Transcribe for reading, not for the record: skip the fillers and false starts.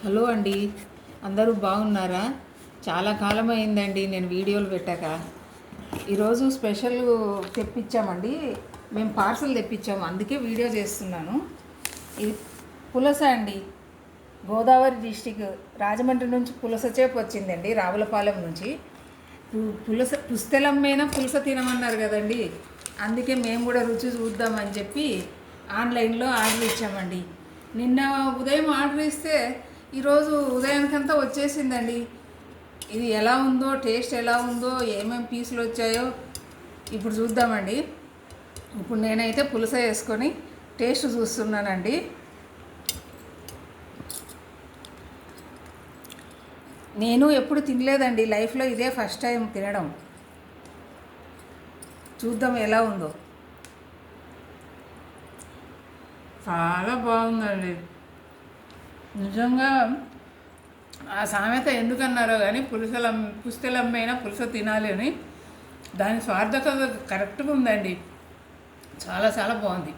Hello అండి, అందరూ బాగున్నారా? చాలా కాలం అయిందండి నేను వీడియోలు పెట్టాక. ఈరోజు స్పెషల్ తెప్పించామండి. మేము పార్సల్ తెప్పించాము, అందుకే వీడియో చేస్తున్నాను. ఇది పులస అండి. గోదావరి డిస్టిక్ రాజమండ్రి నుంచి పులస చేపు వచ్చిందండి, రావులపాలెం నుంచి. పుస్తెలమ్మైనా పులస తినమన్నారు కదండి, అందుకే మేము కూడా రుచి చూద్దామని చెప్పి ఆన్లైన్లో ఆర్డర్ ఇచ్చామండి. నిన్న ఉదయం ఆర్డర్ ఇస్తే ఈరోజు ఉదయానికంతా వచ్చేసిందండి. ఇది ఎలా ఉందో, టేస్ట్ ఎలా ఉందో, ఏమేమి పీసులు వచ్చాయో ఇప్పుడు చూద్దామండి. ఇప్పుడు నేనైతే పులస వేసుకొని టేస్ట్ చూస్తున్నానండి. నేను ఎప్పుడు తినలేదండి లైఫ్లో, ఇదే ఫస్ట్ టైం తినడం. చూద్దాం ఎలా ఉందో. చాలా బాగుందండి నిజంగా. ఆ సామెత ఎందుకన్నారో కానీ పుస్తెలమ్మైనా పులస తినాలి అని, దాని స్వార్థకత కరెక్ట్గా ఉందండి. చాలా చాలా బాగుంది.